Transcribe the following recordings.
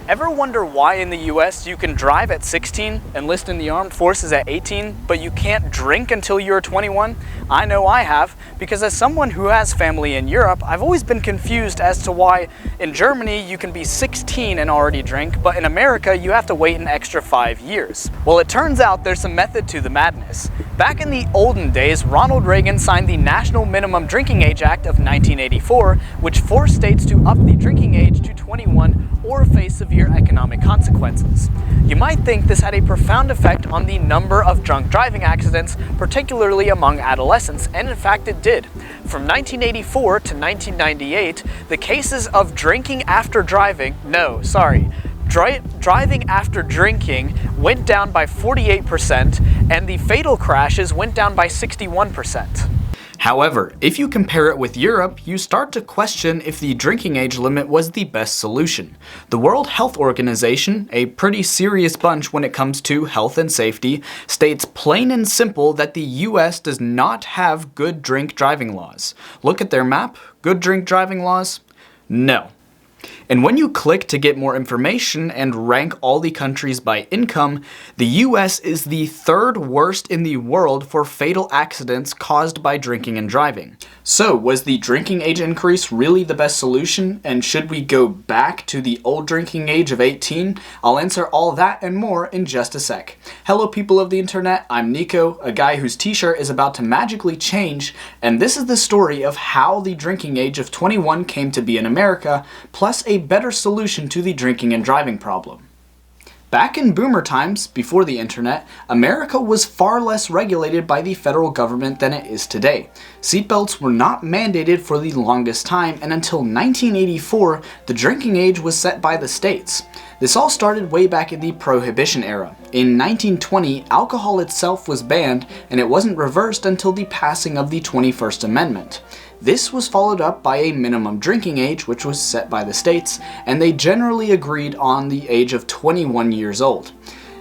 Ever wonder why in the US you can drive at 16, enlist in the armed forces at 18, but you can't drink until you're 21? I know I have, because as someone who has family in Europe, I've always been confused as to why in Germany you can be 16 and already drink, but in America you have to wait an extra 5 years. Well, it turns out there's a method to the madness. Back in the olden days, Ronald Reagan signed the National Minimum Drinking Age Act of 1984, which forced states to up the drinking age to 21 or face severe economic consequences. You might think this had a profound effect on the number of drunk driving accidents, particularly among adolescents, and in fact it did. From 1984 to 1998, the cases of driving after drinking went down by 48%, and the fatal crashes went down by 61%. However, if you compare it with Europe, you start to question if the drinking age limit was the best solution. The World Health Organization, a pretty serious bunch when it comes to health and safety, states plain and simple that the US does not have good drink driving laws. Look at their map. Good drink driving laws? No. And when you click to get more information and rank all the countries by income, the US is the third worst in the world for fatal accidents caused by drinking and driving. So, was the drinking age increase really the best solution? And should we go back to the old drinking age of 18? I'll answer all that and more in just a sec. Hello people of the internet, I'm Nico, a guy whose t-shirt is about to magically change, and this is the story of how the drinking age of 21 came to be in America, plus a better solution to the drinking and driving problem. Back in boomer times, before the internet, America was far less regulated by the federal government than it is today. Seatbelts were not mandated for the longest time, and until 1984, the drinking age was set by the states. This all started way back in the Prohibition era. In 1920, alcohol itself was banned, and it wasn't reversed until the passing of the 21st Amendment. This was followed up by a minimum drinking age, which was set by the states, and they generally agreed on the age of 21 years old.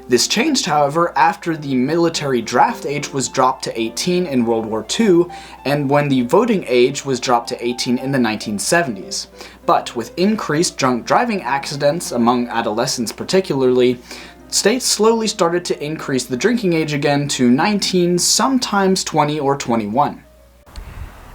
This changed, however, after the military draft age was dropped to 18 in World War II, and when the voting age was dropped to 18 in the 1970s. But with increased drunk driving accidents among adolescents particularly, states slowly started to increase the drinking age again to 19, sometimes 20 or 21.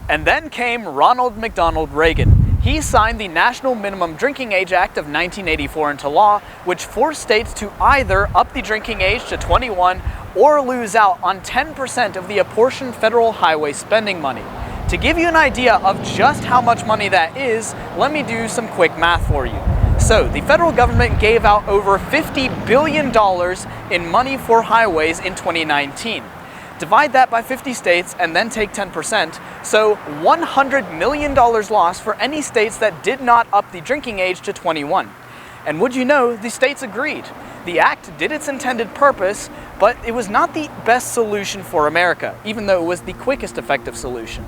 And then came Ronald McDonald Reagan. He signed the National Minimum Drinking Age Act of 1984 into law, which forced states to either up the drinking age to 21 or lose out on 10% of the apportioned federal highway spending money. To give you an idea of just how much money that is, let me do some quick math for you. So, the federal government gave out over $50 billion in money for highways in 2019. Divide that by 50 states and then take 10%, so $100 million lost for any states that did not up the drinking age to 21. And would you know, the states agreed. The act did its intended purpose, but it was not the best solution for America, even though it was the quickest effective solution.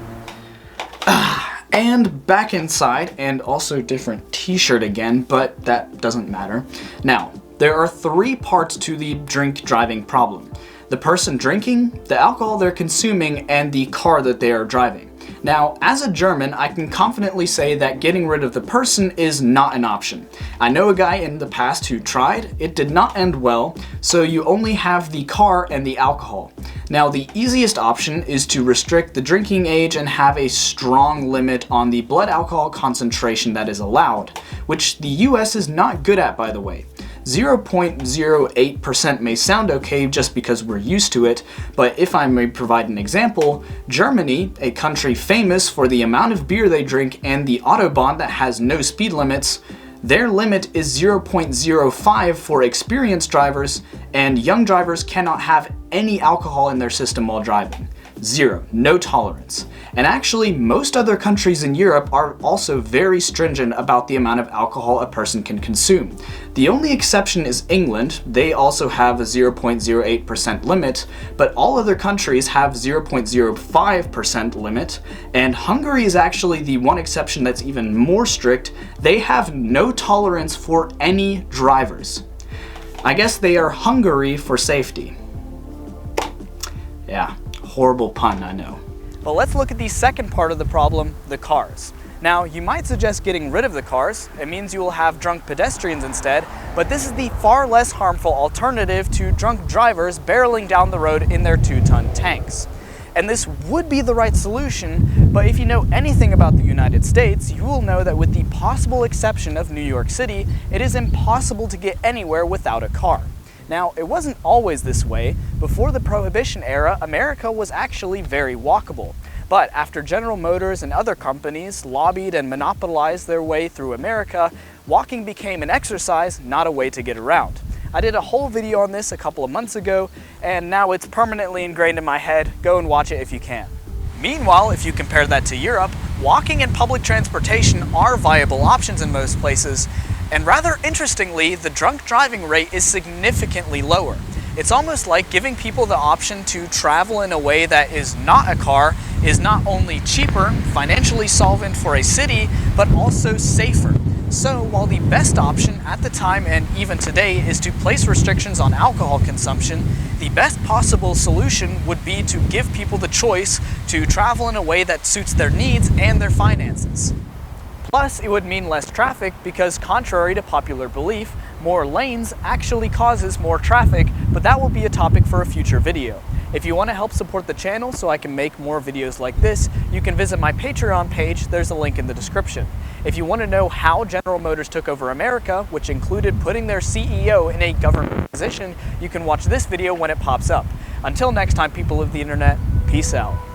And back inside, and also different t-shirt again, but that doesn't matter. Now, there are 3 parts to the drink driving problem. The person drinking, the alcohol they're consuming, and the car that they are driving. Now, as a German, I can confidently say that getting rid of the person is not an option. I know a guy in the past who tried, it did not end well, so you only have the car and the alcohol. Now, the easiest option is to restrict the drinking age and have a strong limit on the blood alcohol concentration that is allowed, which the US is not good at, by the way. 0.08% may sound okay just because we're used to it, but if I may provide an example, Germany, a country famous for the amount of beer they drink and the autobahn that has no speed limits, their limit is 0.05 for experienced drivers, and young drivers cannot have any alcohol in their system while driving. 0, no tolerance. And actually, most other countries in Europe are also very stringent about the amount of alcohol a person can consume. The only exception is England. They also have a 0.08% limit, but all other countries have 0.05% limit, and Hungary is actually the one exception that's even more strict. They have no tolerance for any drivers. I guess they are Hungary for safety. Yeah. Horrible pun, I know. But let's look at the second part of the problem, the cars. Now, you might suggest getting rid of the cars. It means you will have drunk pedestrians instead, but this is the far less harmful alternative to drunk drivers barreling down the road in their 2-ton tanks. And this would be the right solution, but if you know anything about the United States, you will know that with the possible exception of New York City, it is impossible to get anywhere without a car. Now, it wasn't always this way. Before the Prohibition era, America was actually very walkable. But after General Motors and other companies lobbied and monopolized their way through America, walking became an exercise, not a way to get around. I did a whole video on this a couple of months ago, and now it's permanently ingrained in my head. Go and watch it if you can. Meanwhile, if you compare that to Europe, walking and public transportation are viable options in most places, and rather interestingly, the drunk driving rate is significantly lower. It's almost like giving people the option to travel in a way that is not a car is not only cheaper, financially solvent for a city, but also safer. So while the best option at the time and even today is to place restrictions on alcohol consumption, the best possible solution would be to give people the choice to travel in a way that suits their needs and their finances. Plus, it would mean less traffic because, contrary to popular belief, more lanes actually causes more traffic, but that will be a topic for a future video. If you want to help support the channel so I can make more videos like this, you can visit my Patreon page. There's a link in the description. If you want to know how General Motors took over America, which included putting their CEO in a government position, you can watch this video when it pops up. Until next time, people of the internet, peace out.